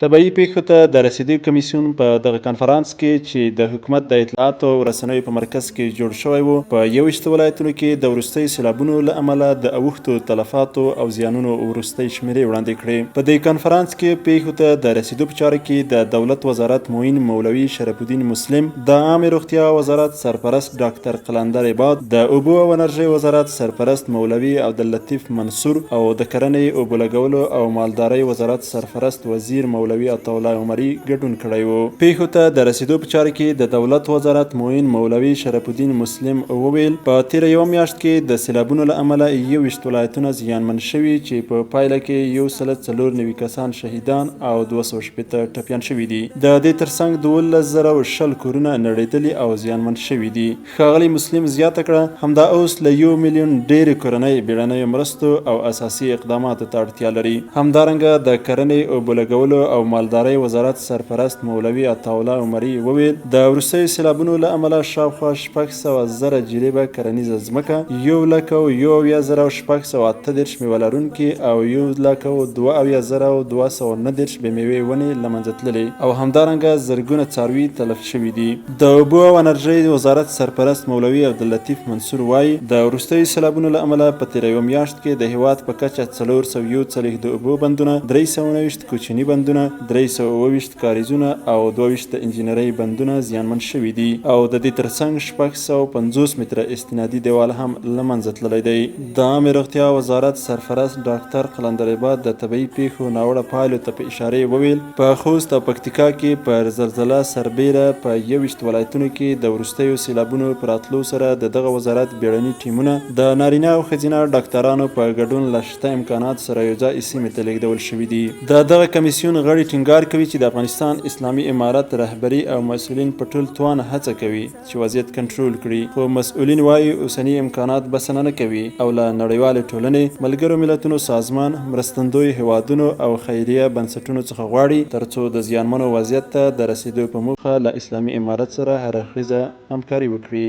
طبيعي پیښو ته د رسیدو کمیسیون په دغه کنفرانس کې چې د حکومت د اطلاعاتو او رسنیو په مرکز کې جوړ شوی و په 21 ولایتونو کې د وروستیو سیلابونو له امله د اوښتو تلفاتو او زیانونو وروستۍ شمیرې وړاندې کړې. په دې کنفرانس کې پیښو ته د رسیدو په چاره کې د دولت وزارت معین مولوي شرف الدین مسلم، د عامې روغتیا وزارت سرپرست ډاکټر قلندر عباد، د اوبو او انرژۍ وزارت سرپرست مولوي عبداللطیف منصور او د کرنې، اوبو لګولو او مالدارۍ وزارت سرپرست وزیر مولوي عطاالله عمري ګډون کړی و. پیښو ته د رسیدو په چاره کې د دولت وزارت معین مولوي شرف الدین مسلم وویل په تیره یوه میاشت کې د سیلابونو له امله 21 ولایتونه زیانمن شوي چې په پایله کې 194 کسان شهیدان او 280 ټپیان شوي دي. د دې ترڅنګ 12,010 کورونه نړېدلي او زیانمن شوي دي. ښاغلي مسلم زیاته کړه همدا اوس له 1 میلیون ډېرې کورنۍ بیړنیو مرستو او اساسي اقداماتو ته اړتیا لري. همدارنګه د کرنې، اوبو لګولو او مالدارۍ وزارت سرپرست مولوي عطاالله عمري وویل د وروستیو سیلابونو له امله شاوخوا 600,000 جریبه کرنیزه ځمکه، 1,01,638 میوه لرونکي او 1,02,290 بې میوې ونې له منځه تللې او همدارنګه زرګونه څاروي تلف شوي دي. د اوبو او انرژۍ وزارت سرپرست مولوي عبداللطیف منصور وایي د وروستیو سیلابونو له امله په تیره یوه میاشت کې د هیواد په کچه 441 د اوبو بندونه، 319 کوچني بندونه، 327 کاریزونه او 22 د انجینرۍ بندونه زیانمن شوي دي او د دې ترڅنګ 650 متره استنادي دیوال هم له منځه تللی دی. د عامې روغتیا وزارت سرپرست ډاکټر قلندر عباد د طبیعي پیښو ناوړه پایلو ته په اشارې وویل په خوست او پکتیکا کې پر زلزله سربیره په 21 ولایتونو کې د وروستیو سیلابونو په راتلو سره د دغه وزارت بیړني ټیمونه د نارینه او ښځینه ډاکټرانو په ګډون له شته امکانات سره یوځای سیمې ته لیږدول شوي دي. د دغه کمیسیون غړي ټینګار کوي چې د افغانستان اسلامي امارت رهبري او مسؤلین په ټول توان هڅه کوي چې وضعیت کنټرول کړي، خو مسؤلین وایي اوسني امکانات بسنه نه کوي او له نړیوالې ټولنې، ملګرو ملتونو سازمان، مرستندوی هیوادونو او خیریه بنسټونو څخه غواړي ترڅو د زیانمنو وضعیت ته د رسیدو په موخه له اسلامي امارت سره هر اړخیزه همکاري وکړي.